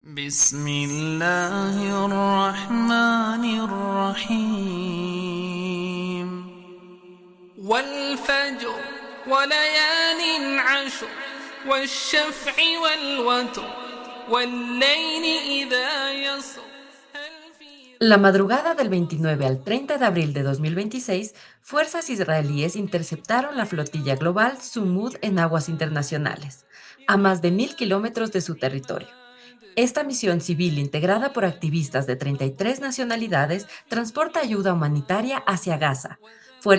بسم الله الرحمن الرحيم والفجر وليال عشر والشفع والوتر والليل إذا يسر La madrugada del 29 al 30 de abril de 2026, fuerzas israelíes interceptaron la flotilla global Sumud en aguas internacionales, a más de 1.000 kilómetros de su territorio. Esta misión civil integrada por activistas de 33 nacionalidades transporta ayuda humanitaria hacia Gaza.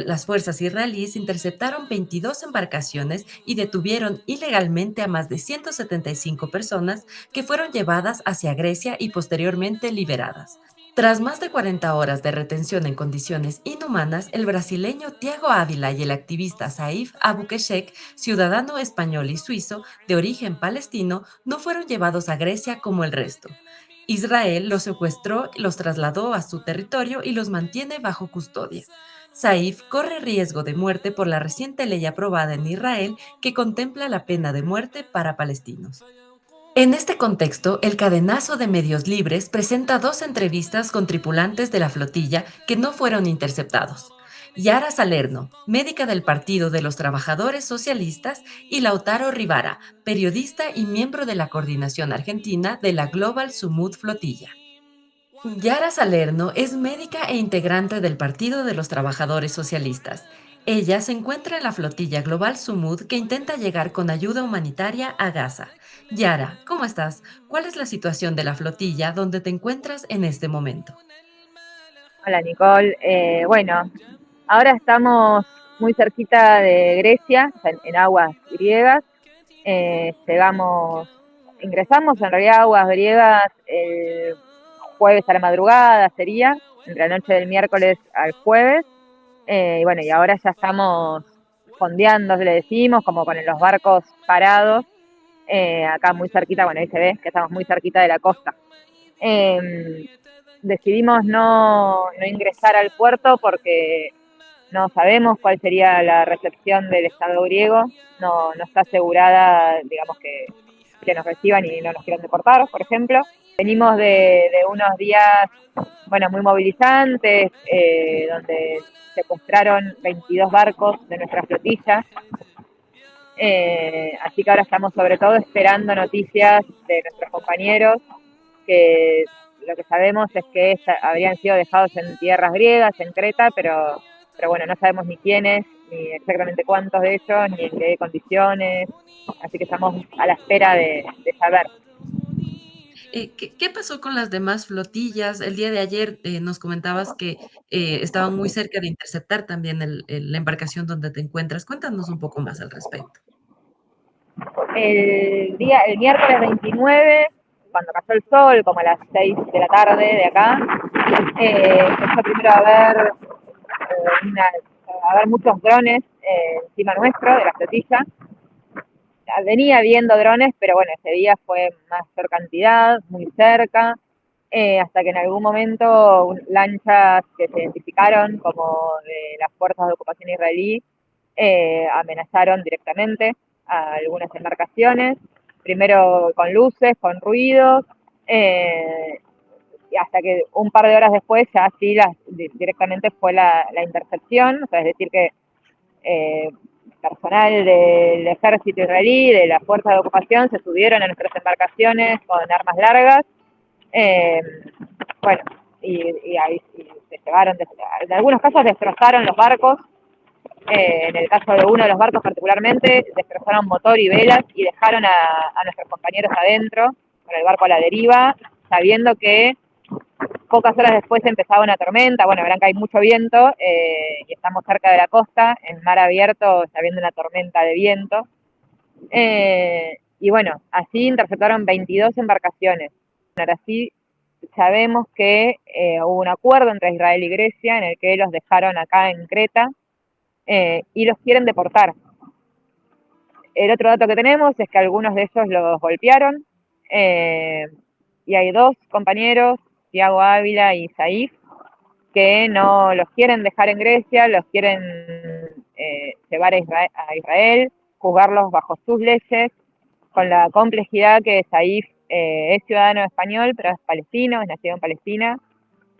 Las fuerzas israelíes interceptaron 22 embarcaciones y detuvieron ilegalmente a más de 175 personas que fueron llevadas hacia Grecia y posteriormente liberadas. Tras más de 40 horas de retención en condiciones inhumanas, el brasileño Tiago Ávila y el activista Saif Abukeshek, ciudadano español y suizo de origen palestino, no fueron llevados a Grecia como el resto. Israel los secuestró, los trasladó a su territorio y los mantiene bajo custodia. Saif corre riesgo de muerte por la reciente ley aprobada en Israel que contempla la pena de muerte para palestinos. En este contexto, el cadenazo de medios libres presenta dos entrevistas con tripulantes de la flotilla que no fueron interceptados. Yara Salerno, médica del Partido de los Trabajadores Socialistas, y Lautaro Rivara, periodista y miembro de la coordinación argentina de la Global Sumud Flotilla. Yara Salerno es médica e integrante del Partido de los Trabajadores Socialistas. Ella se encuentra en la flotilla global Sumud que intenta llegar con ayuda humanitaria a Gaza. Yara, ¿cómo estás? ¿Cuál es la situación de la flotilla donde te encuentras en este momento? Hola Nicole. Bueno, ahora estamos muy cerquita de Grecia, o sea, en aguas griegas. Ingresamos en realidad a aguas griegas el jueves a la madrugada, sería, entre la noche del miércoles al jueves. Y bueno, y ahora ya estamos fondeando, le decimos, como con los barcos parados, acá muy cerquita, bueno, ahí se ve que estamos muy cerquita de la costa. Eh, Decidimos no ingresar al puerto porque no sabemos cuál sería la recepción del Estado griego, no está asegurada, digamos, que nos reciban y no nos quieran deportar, por ejemplo. Venimos de unos días, bueno, muy movilizantes, donde secuestraron 22 barcos de nuestra flotilla. Así que ahora estamos sobre todo esperando noticias de nuestros compañeros, que lo que sabemos es que habrían sido dejados en tierras griegas, en Creta, pero bueno, no sabemos ni quiénes, ni exactamente cuántos de ellos, ni en qué condiciones, así que estamos a la espera de saber. ¿Qué pasó con las demás flotillas? El día de ayer nos comentabas que estaban muy cerca de interceptar también la embarcación donde te encuentras. Cuéntanos un poco más al respecto. El miércoles 29, cuando cayó el sol, como a las 6 de la tarde de acá, empezó primero a ver muchos drones encima nuestro, de la flotilla. Venía viendo drones, pero bueno, ese día fue mayor cantidad, muy cerca, hasta que en algún momento lanchas que se identificaron como de las fuerzas de ocupación israelí amenazaron directamente a algunas embarcaciones, primero con luces, con ruidos, y hasta que un par de horas después ya sí directamente fue la intercepción, o sea, es decir que eh, personal del ejército israelí, de las fuerzas de ocupación, se subieron a nuestras embarcaciones con armas largas, eh, bueno, y ahí se llevaron, en algunos casos destrozaron los barcos, en el caso de uno de los barcos particularmente, destrozaron motor y velas y dejaron a nuestros compañeros adentro, con el barco a la deriva, sabiendo que pocas horas después empezaba una tormenta. Bueno, verán que hay mucho viento y estamos cerca de la costa, en mar abierto está habiendo una tormenta de viento. Y bueno, así interceptaron 22 embarcaciones. Ahora sí sabemos que hubo un acuerdo entre Israel y Grecia en el que los dejaron acá en Creta y los quieren deportar. El otro dato que tenemos es que algunos de ellos los golpearon y hay dos compañeros, Tiago Ávila y Saif, que no los quieren dejar en Grecia, los quieren llevar a Israel, juzgarlos bajo sus leyes, con la complejidad que Saif es ciudadano español, pero es palestino, es nacido en Palestina,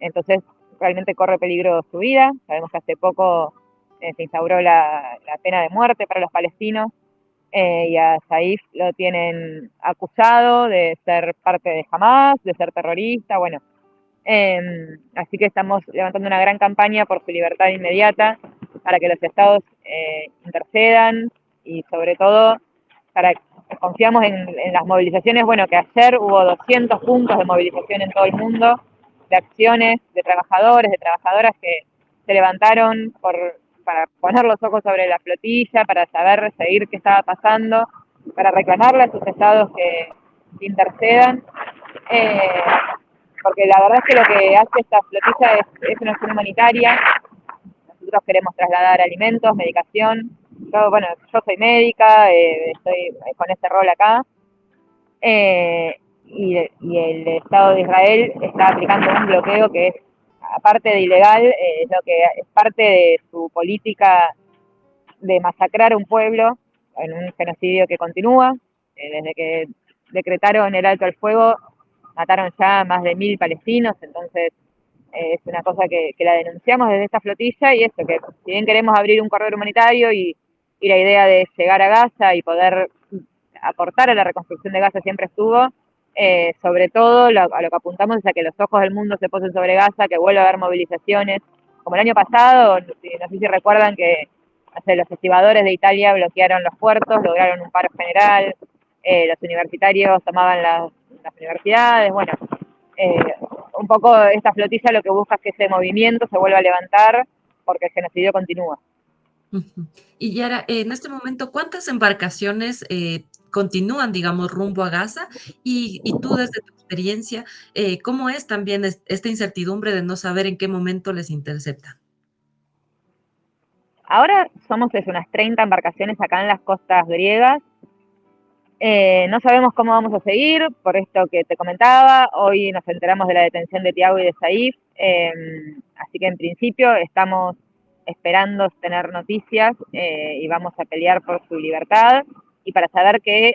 entonces realmente corre peligro su vida. Sabemos que hace poco se instauró la pena de muerte para los palestinos, y a Saif lo tienen acusado de ser parte de Hamas, de ser terrorista, bueno. Así que estamos levantando una gran campaña por su libertad inmediata, para que los estados intercedan y sobre todo confiamos en las movilizaciones. Bueno, que ayer hubo 200 puntos de movilización en todo el mundo, de acciones de trabajadores, de trabajadoras que se levantaron para poner los ojos sobre la flotilla, para saber seguir qué estaba pasando, para reclamarle a sus estados que intercedan, porque la verdad es que lo que hace esta flotilla es una acción humanitaria. Nosotros queremos trasladar alimentos, medicación. Yo soy médica, estoy con este rol acá, y el Estado de Israel está aplicando un bloqueo que es, aparte de ilegal, lo que es parte de su política de masacrar a un pueblo en un genocidio que continúa. Desde que decretaron el alto al fuego, mataron ya más de 1000 palestinos, entonces es una cosa que la denunciamos desde esta flotilla, y esto, que si bien queremos abrir un corredor humanitario y la idea de llegar a Gaza y poder aportar a la reconstrucción de Gaza siempre estuvo, sobre todo a lo que apuntamos es a que los ojos del mundo se posen sobre Gaza, que vuelva a haber movilizaciones, como el año pasado. No sé si recuerdan que los estibadores de Italia bloquearon los puertos, lograron un paro general, los universitarios tomaban las universidades. Bueno, un poco esta flotilla lo que busca es que ese movimiento se vuelva a levantar, porque el genocidio continúa. Y Yara, en este momento, ¿cuántas embarcaciones continúan, digamos, rumbo a Gaza? Y tú, desde tu experiencia, ¿cómo es también esta incertidumbre de no saber en qué momento les interceptan? Ahora somos unas 30 embarcaciones acá en las costas griegas. No sabemos cómo vamos a seguir, por esto que te comentaba. Hoy nos enteramos de la detención de Tiago y de Saif, así que en principio estamos esperando tener noticias, y vamos a pelear por su libertad, y para saber que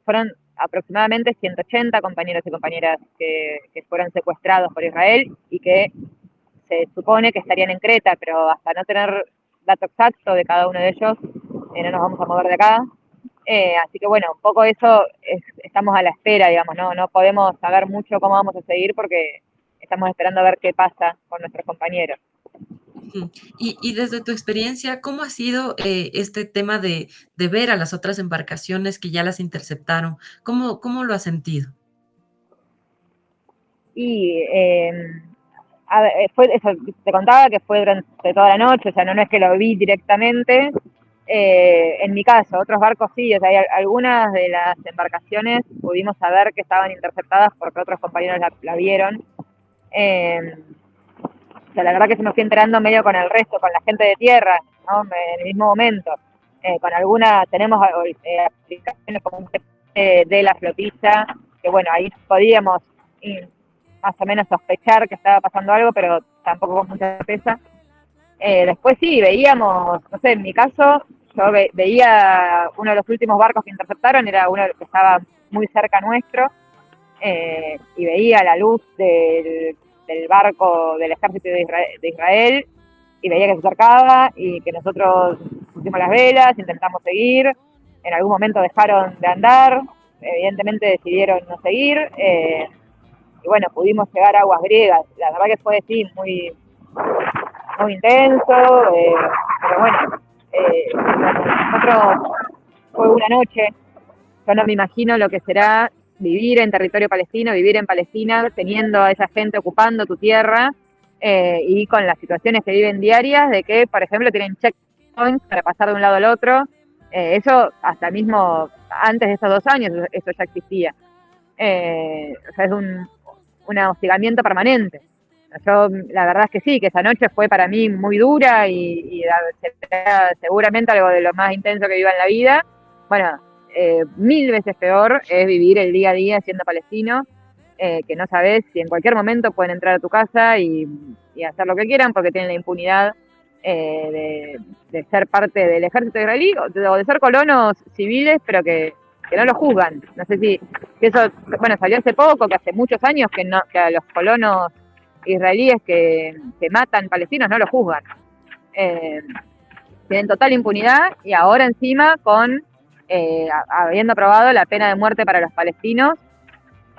fueron aproximadamente 180 compañeros y compañeras que fueron secuestrados por Israel y que se supone que estarían en Creta, pero hasta no tener dato exacto de cada uno de ellos, no nos vamos a mover de acá. Así que bueno, un poco eso estamos a la espera, digamos, no podemos saber mucho cómo vamos a seguir, porque estamos esperando a ver qué pasa con nuestros compañeros. Y desde tu experiencia, ¿cómo ha sido este tema de ver a las otras embarcaciones que ya las interceptaron? ¿Cómo lo has sentido? Y fue eso, te contaba que fue durante toda la noche, o sea, no es que lo vi directamente. En mi caso, otros barcos sí, o sea, algunas de las embarcaciones pudimos saber que estaban interceptadas porque otros compañeros la vieron. O sea, la verdad que se me fui enterando medio con el resto, con la gente de tierra, ¿no? En el mismo momento. Con alguna tenemos aplicaciones como un de la flotilla, que bueno, ahí podíamos más o menos sospechar que estaba pasando algo, pero tampoco con mucha certeza. Después sí, veíamos, no sé, en mi caso, yo veía uno de los últimos barcos que interceptaron, era uno que estaba muy cerca nuestro, y veía la luz del barco del ejército de Israel, y veía que se acercaba y que nosotros pusimos las velas, intentamos seguir. En algún momento dejaron de andar, evidentemente decidieron no seguir, y bueno, pudimos llegar a aguas griegas. La verdad que fue, sí, muy intenso, pero bueno, nosotros fue una noche. Yo no me imagino lo que será vivir en territorio palestino, vivir en Palestina, teniendo a esa gente ocupando tu tierra, y con las situaciones que viven diarias, de que, por ejemplo, tienen checkpoints para pasar de un lado al otro. Eso hasta mismo antes de estos 2 años, eso ya existía. O sea, es un hostigamiento permanente. Yo, la verdad es que sí, que esa noche fue para mí muy dura, y seguramente algo de lo más intenso que viva en la vida. Bueno, 1000 veces peor es vivir el día a día siendo palestino, que no sabes si en cualquier momento pueden entrar a tu casa y hacer lo que quieran, porque tienen la impunidad de ser parte del ejército israelí, o de ser colonos civiles, pero que que no lo juzgan. No sé si eso, bueno, salió hace poco, que hace muchos años que a los colonos israelíes que matan palestinos no lo juzgan. Tienen total impunidad y ahora encima habiendo aprobado la pena de muerte para los palestinos.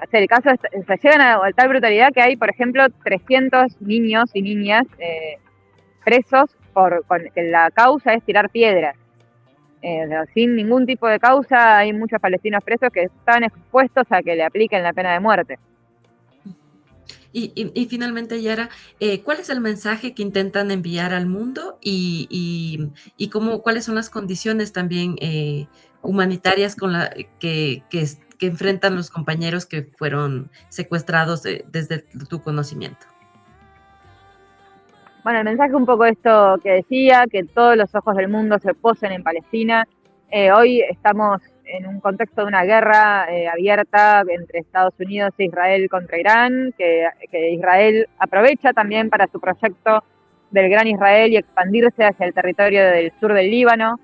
O sea, el caso se llegan a tal brutalidad que hay, por ejemplo, 300 niños y niñas presos que la causa es tirar piedras. Sin ningún tipo de causa hay muchos palestinos presos que están expuestos a que le apliquen la pena de muerte. Y finalmente, Yara, ¿cuál es el mensaje que intentan enviar al mundo y cuáles son las condiciones también humanitarias que enfrentan los compañeros que fueron secuestrados desde tu conocimiento? Bueno, el mensaje un poco esto que decía, que todos los ojos del mundo se posen en Palestina. Hoy estamos en un contexto de una guerra abierta entre Estados Unidos e Israel contra Irán, que Israel aprovecha también para su proyecto del Gran Israel y expandirse hacia el territorio del sur del Líbano,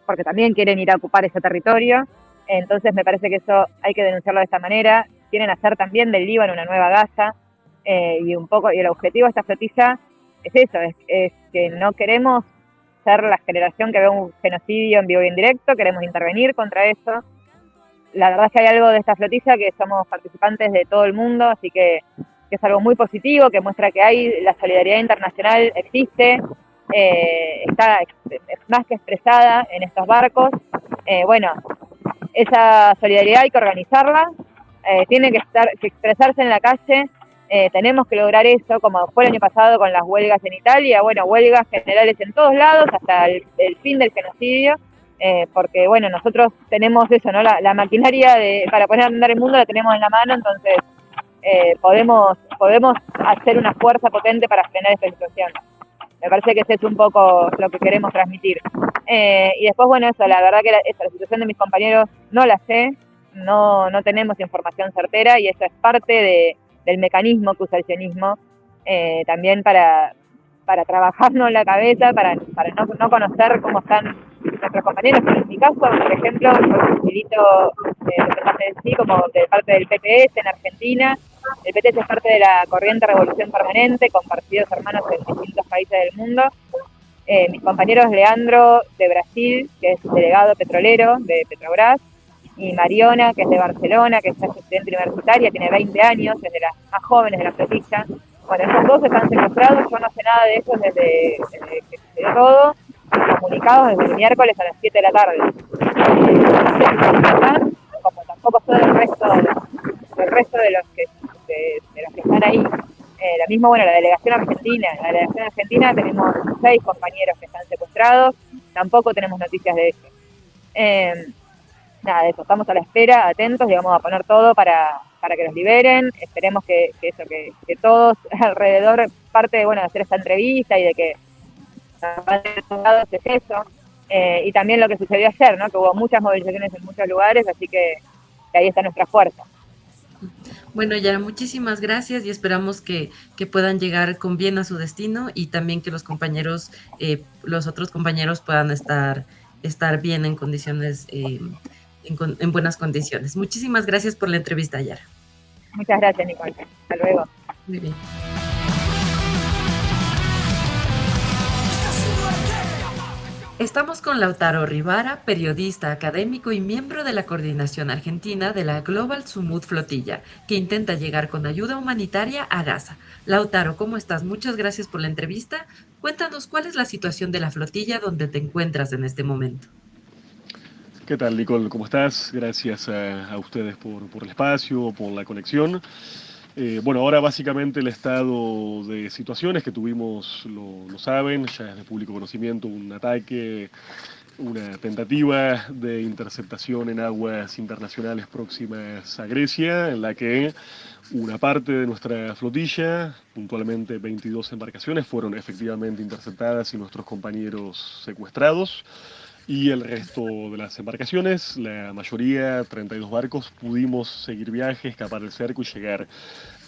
porque también quieren ir a ocupar ese territorio. Entonces me parece que eso hay que denunciarlo de esta manera. Quieren hacer también del Líbano una nueva Gaza. Y el objetivo de esta flotilla es eso, es que no queremos ser la generación que ve un genocidio en vivo y en directo, queremos intervenir contra eso. La verdad es que hay algo de esta flotilla que somos participantes de todo el mundo, así que es algo muy positivo, que muestra que la solidaridad internacional existe, está más que expresada en estos barcos. Bueno, esa solidaridad hay que organizarla, tiene que expresarse en la calle. Tenemos que lograr eso, como fue el año pasado con las huelgas en Italia, bueno, huelgas generales en todos lados hasta el fin del genocidio, porque bueno, nosotros tenemos eso, ¿no? La maquinaria para poner a andar el mundo la tenemos en la mano, entonces podemos hacer una fuerza potente para frenar esta situación. Me parece que ese es un poco lo que queremos transmitir. Y después, bueno, eso, la verdad que la situación de mis compañeros no la sé, no tenemos información certera y eso es parte del mecanismo que usa el sionismo, también para trabajarnos la cabeza, para no conocer cómo están nuestros compañeros. Pero en mi caso, por ejemplo, fue un milito como de parte del PPS en Argentina. El PPS es parte de la corriente Revolución Permanente, con partidos hermanos en distintos países del mundo. Mis compañeros Leandro, de Brasil, que es delegado petrolero de Petrobras, y Mariona, que es de Barcelona, que es estudiante universitaria, tiene 20 años, es de las más jóvenes de la flotilla. Bueno, esos dos están secuestrados, yo no sé nada de ellos desde que sucedió todo, comunicados desde el miércoles a las 7 de la tarde. Como tampoco son el resto de los que están ahí. La misma, bueno, la delegación argentina. En la delegación argentina tenemos 6 compañeros que están secuestrados, tampoco tenemos noticias de ellos. Nada de eso, estamos a la espera, atentos y vamos a poner todo para que los liberen. Esperemos que todos alrededor, parte de hacer esta entrevista y de que es eso. Y también lo que sucedió ayer, ¿no? Que hubo muchas movilizaciones en muchos lugares, así que ahí está nuestra fuerza. Bueno, Yara, muchísimas gracias y esperamos que puedan llegar con bien a su destino y también que los compañeros, los otros compañeros puedan estar bien en condiciones, en buenas condiciones. Muchísimas gracias por la entrevista, Yara. Muchas gracias, Nicole. Hasta luego. Muy bien. Estamos con Lautaro Rivara, periodista académico y miembro de la coordinación argentina de la Global Sumud Flotilla, que intenta llegar con ayuda humanitaria a Gaza. Lautaro, ¿cómo estás? Muchas gracias por la entrevista. Cuéntanos cuál es la situación de la flotilla donde te encuentras en este momento. ¿Qué tal, Nicole? ¿Cómo estás? Gracias a ustedes por el espacio, por la conexión. Bueno, ahora básicamente el estado de situaciones que tuvimos, lo saben, ya es de público conocimiento, un ataque, una tentativa de interceptación en aguas internacionales próximas a Grecia, en la que una parte de nuestra flotilla, puntualmente 22 embarcaciones, fueron efectivamente interceptadas y nuestros compañeros secuestrados. Y el resto de las embarcaciones, la mayoría, 32 barcos, pudimos seguir viaje, escapar del cerco y llegar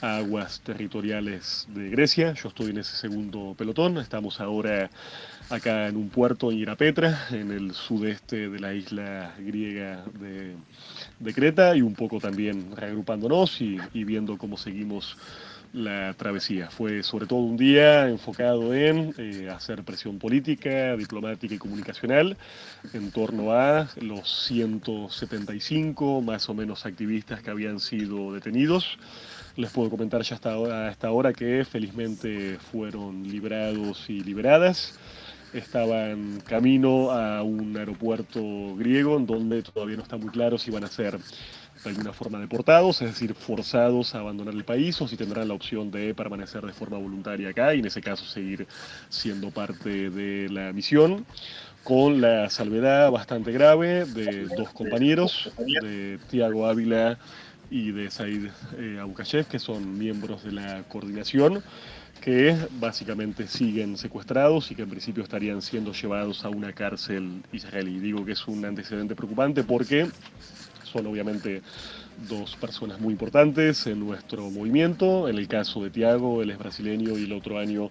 a aguas territoriales de Grecia. Yo estoy en ese segundo pelotón. Estamos ahora acá en un puerto en Irapetra, en el sudeste de la isla griega de Creta, y un poco también reagrupándonos y viendo cómo seguimos la travesía. Fue sobre todo un día enfocado en hacer presión política, diplomática y comunicacional en torno a los 175 más o menos activistas que habían sido detenidos. Les puedo comentar ya hasta ahora que felizmente fueron liberados y liberadas. Estaban camino a un aeropuerto griego en donde todavía no está muy claro si van a ser de alguna forma deportados, es decir, forzados a abandonar el país, o si tendrán la opción de permanecer de forma voluntaria acá y en ese caso seguir siendo parte de la misión, con la salvedad bastante grave de dos compañeros, de Tiago Ávila y de Said Abukayev, que son miembros de la coordinación, que básicamente siguen secuestrados y que en principio estarían siendo llevados a una cárcel israelí. Digo que es un antecedente preocupante porque son obviamente dos personas muy importantes en nuestro movimiento. En el caso de Tiago, él es brasileño y el otro año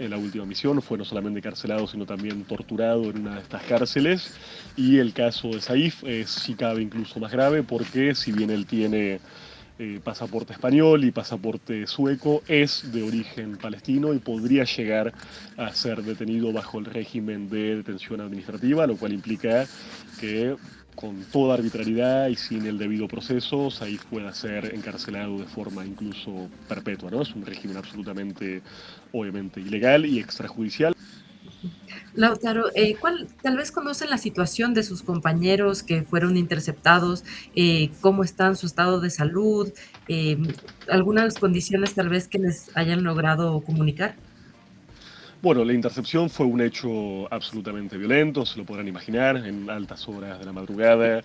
en la última misión fue no solamente encarcelado, sino también torturado en una de estas cárceles. Y el caso de Saif es, si cabe, incluso más grave porque si bien él tiene pasaporte español y pasaporte sueco, es de origen palestino y podría llegar a ser detenido bajo el régimen de detención administrativa, lo cual implica que con toda arbitrariedad y sin el debido proceso, Saif pueda ser encarcelado de forma incluso perpetua, ¿no? Es un régimen absolutamente, obviamente, ilegal y extrajudicial. Lautaro, tal vez conocen la situación de sus compañeros que fueron interceptados, cómo están su estado de salud, eh, algunas condiciones tal vez que les hayan logrado comunicar. Bueno, la intercepción fue un hecho absolutamente violento, se lo podrán imaginar, en altas horas de la madrugada,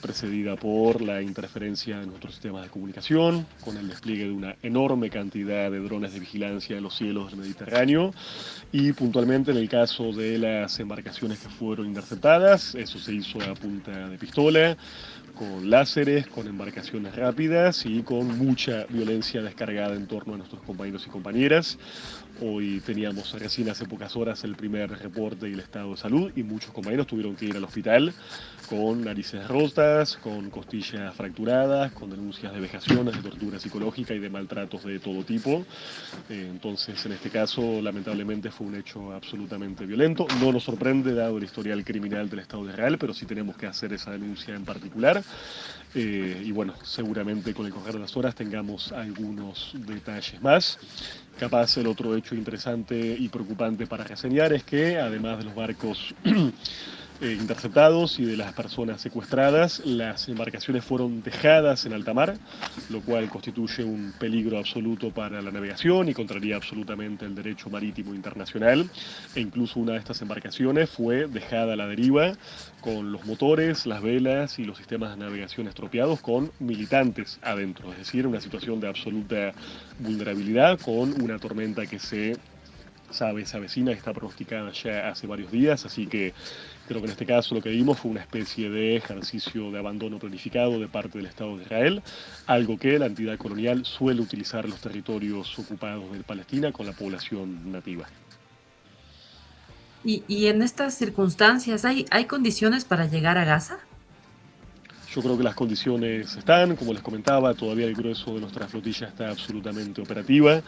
precedida por la interferencia de nuestros sistemas de comunicación, con el despliegue de una enorme cantidad de drones de vigilancia en los cielos del Mediterráneo, y puntualmente en el caso de las embarcaciones que fueron interceptadas, eso se hizo a punta de pistola, con láseres, con embarcaciones rápidas y con mucha violencia descargada en torno a nuestros compañeros y compañeras. Hoy teníamos recién hace pocas horas el primer reporte del estado de salud y muchos compañeros tuvieron que ir al hospital con narices rotas, con costillas fracturadas, con denuncias de vejaciones, de tortura psicológica y de maltratos de todo tipo. Entonces, en este caso, lamentablemente fue un hecho absolutamente violento. No nos sorprende dado el historial criminal del Estado de Israel, pero sí tenemos que hacer esa denuncia en particular. Y bueno, seguramente con el correr de las horas tengamos algunos detalles más. Capaz el otro hecho interesante y preocupante para reseñar es que además de los barcos interceptados y de las personas secuestradas, las embarcaciones fueron dejadas en alta mar, lo cual constituye un peligro absoluto para la navegación y contraría absolutamente el derecho marítimo internacional. E incluso una de estas embarcaciones fue dejada a la deriva con los motores, las velas y los sistemas de navegación estropeados con militantes adentro, es decir, una situación de absoluta vulnerabilidad con una tormenta que se avecina, que está pronosticada ya hace varios días, así que creo que en este caso lo que vimos fue una especie de ejercicio de abandono planificado de parte del Estado de Israel, algo que la entidad colonial suele utilizar en los territorios ocupados de Palestina con la población nativa. Y en estas circunstancias, ¿hay condiciones para llegar a Gaza? Yo creo que las condiciones están, como les comentaba, todavía el grueso de nuestra flotilla está absolutamente operativa.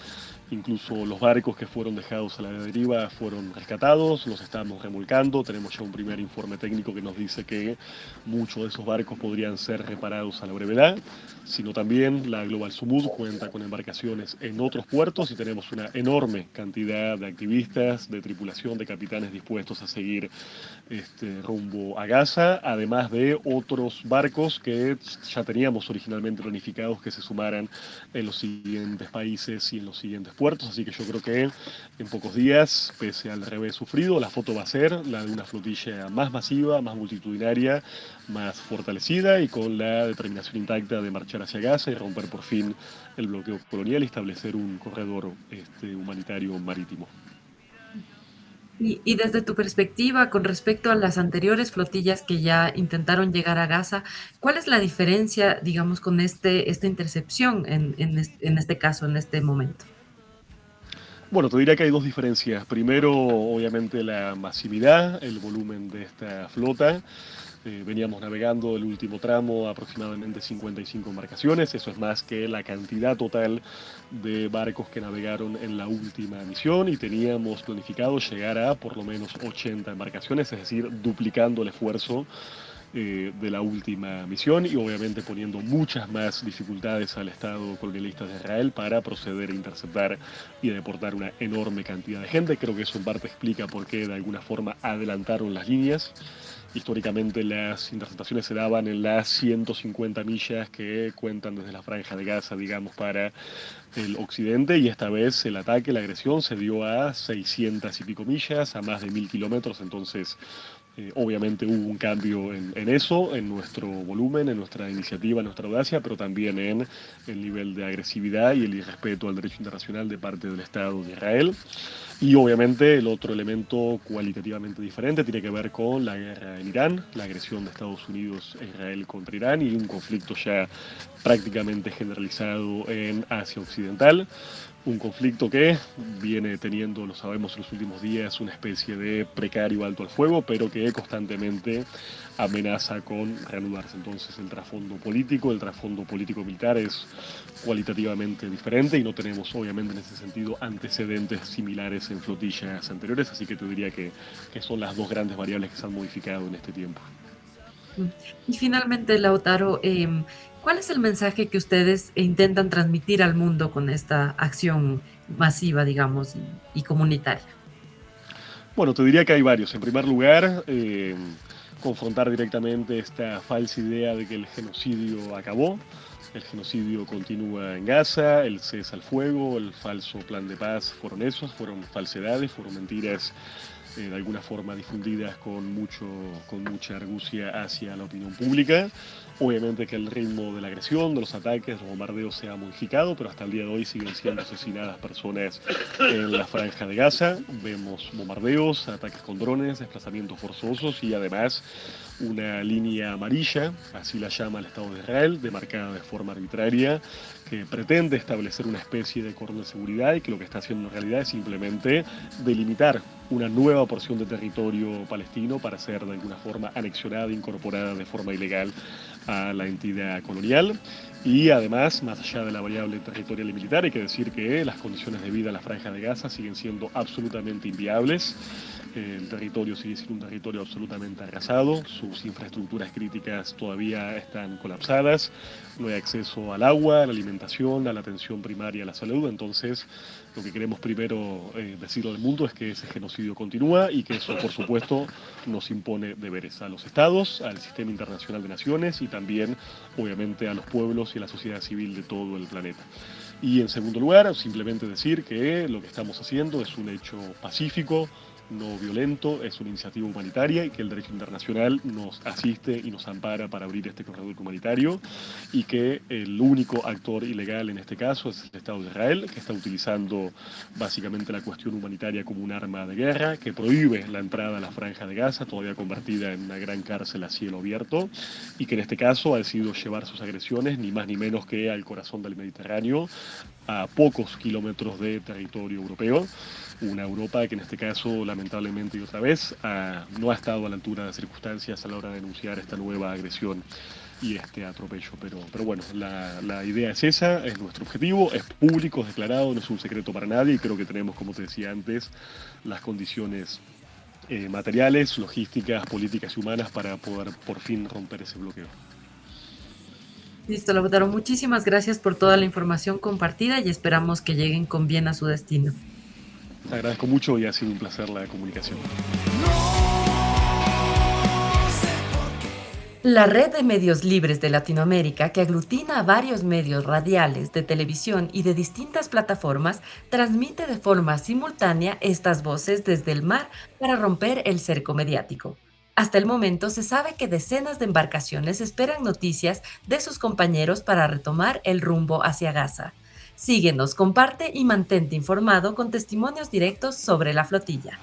Incluso los barcos que fueron dejados a la deriva fueron rescatados, los estamos remolcando. Tenemos ya un primer informe técnico que nos dice que muchos de esos barcos podrían ser reparados a la brevedad, sino también la Global Sumud cuenta con embarcaciones en otros puertos y tenemos una enorme cantidad de activistas, de tripulación, de capitanes dispuestos a seguir rumbo a Gaza, además de otros barcos que ya teníamos originalmente planificados que se sumaran en los siguientes países y en los siguientes puertos, así que yo creo que en pocos días, pese al revés sufrido, la foto va a ser la de una flotilla más masiva, más multitudinaria, más fortalecida y con la determinación intacta de marchar hacia Gaza y romper por fin el bloqueo colonial y establecer un corredor humanitario marítimo. Y desde tu perspectiva, con respecto a las anteriores flotillas que ya intentaron llegar a Gaza, ¿cuál es la diferencia, digamos, con esta intercepción en este caso, en este momento? Bueno, te diría que hay dos diferencias. Primero, obviamente, la masividad, el volumen de esta flota. Veníamos navegando el último tramo aproximadamente 55 embarcaciones, eso es más que la cantidad total de barcos que navegaron en la última misión y teníamos planificado llegar a por lo menos 80 embarcaciones, es decir, duplicando el esfuerzo de la última misión y obviamente poniendo muchas más dificultades al Estado colonialista de Israel para proceder a interceptar y a deportar una enorme cantidad de gente. Creo que eso en parte explica por qué de alguna forma adelantaron las líneas. Históricamente las interceptaciones se daban en las 150 millas que cuentan desde la Franja de Gaza, digamos, para el occidente, y esta vez el ataque, la agresión, se dio a 600 y pico millas, a más de 1000 kilómetros, entonces obviamente hubo un cambio en eso, en nuestro volumen, en nuestra iniciativa, en nuestra audacia, pero también en el nivel de agresividad y el irrespeto al derecho internacional de parte del Estado de Israel. Y obviamente el otro elemento cualitativamente diferente tiene que ver con la guerra en Irán, la agresión de Estados Unidos e Israel contra Irán y un conflicto ya prácticamente generalizado en Asia Occidental. Un conflicto que viene teniendo, lo sabemos en los últimos días, una especie de precario alto al fuego, pero que constantemente amenaza con reanudarse. Entonces el trasfondo político militar es cualitativamente diferente y no tenemos obviamente en ese sentido antecedentes similares en flotillas anteriores, así que te diría que son las dos grandes variables que se han modificado en este tiempo. Y finalmente, Lautaro, ¿cuál es el mensaje que ustedes intentan transmitir al mundo con esta acción masiva, digamos, y comunitaria? Bueno, te diría que hay varios. En primer lugar, confrontar directamente esta falsa idea de que el genocidio acabó. El genocidio continúa en Gaza, el cese al fuego, el falso plan de paz fueron fueron falsedades, fueron mentiras de alguna forma difundidas con mucha argucia hacia la opinión pública. Obviamente que el ritmo de la agresión, de los ataques, los bombardeos se ha modificado, pero hasta el día de hoy siguen siendo asesinadas personas en la Franja de Gaza. Vemos bombardeos, ataques con drones, desplazamientos forzosos y además una línea amarilla, así la llama el Estado de Israel, demarcada de forma arbitraria, que pretende establecer una especie de cordón de seguridad y que lo que está haciendo en realidad es simplemente delimitar una nueva porción de territorio palestino para ser de alguna forma anexionada, incorporada de forma ilegal a la entidad colonial. Y además, más allá de la variable territorial y militar, hay que decir que las condiciones de vida en la Franja de Gaza siguen siendo absolutamente inviables. El territorio sigue siendo un territorio absolutamente arrasado, sus infraestructuras críticas todavía están colapsadas, no hay acceso al agua, a la alimentación, a la atención primaria, a la salud. Entonces, lo que queremos primero decirle al mundo es que ese genocidio continúa y que eso, por supuesto, nos impone deberes a los estados, al sistema internacional de naciones y también, obviamente, a los pueblos y a la sociedad civil de todo el planeta. Y en segundo lugar, simplemente decir que lo que estamos haciendo es un hecho pacífico, no violento, es una iniciativa humanitaria y que el derecho internacional nos asiste y nos ampara para abrir este corredor humanitario y que el único actor ilegal en este caso es el Estado de Israel, que está utilizando básicamente la cuestión humanitaria como un arma de guerra, que prohíbe la entrada a la Franja de Gaza, todavía convertida en una gran cárcel a cielo abierto, y que en este caso ha decidido llevar sus agresiones ni más ni menos que al corazón del Mediterráneo, a pocos kilómetros de territorio europeo. Una Europa que en este caso, lamentablemente y otra vez, no ha estado a la altura de las circunstancias a la hora de denunciar esta nueva agresión y este atropello. Pero bueno, la idea es esa, es nuestro objetivo, es público, es declarado, no es un secreto para nadie y creo que tenemos, como te decía antes, las condiciones materiales, logísticas, políticas y humanas para poder por fin romper ese bloqueo. Listo, Lautaro, muchísimas gracias por toda la información compartida y esperamos que lleguen con bien a su destino. Te agradezco mucho y ha sido un placer la comunicación. La red de medios libres de Latinoamérica, que aglutina a varios medios radiales, de televisión y de distintas plataformas, transmite de forma simultánea estas voces desde el mar para romper el cerco mediático. Hasta el momento se sabe que decenas de embarcaciones esperan noticias de sus compañeros para retomar el rumbo hacia Gaza. Síguenos, comparte y mantente informado con testimonios directos sobre la flotilla.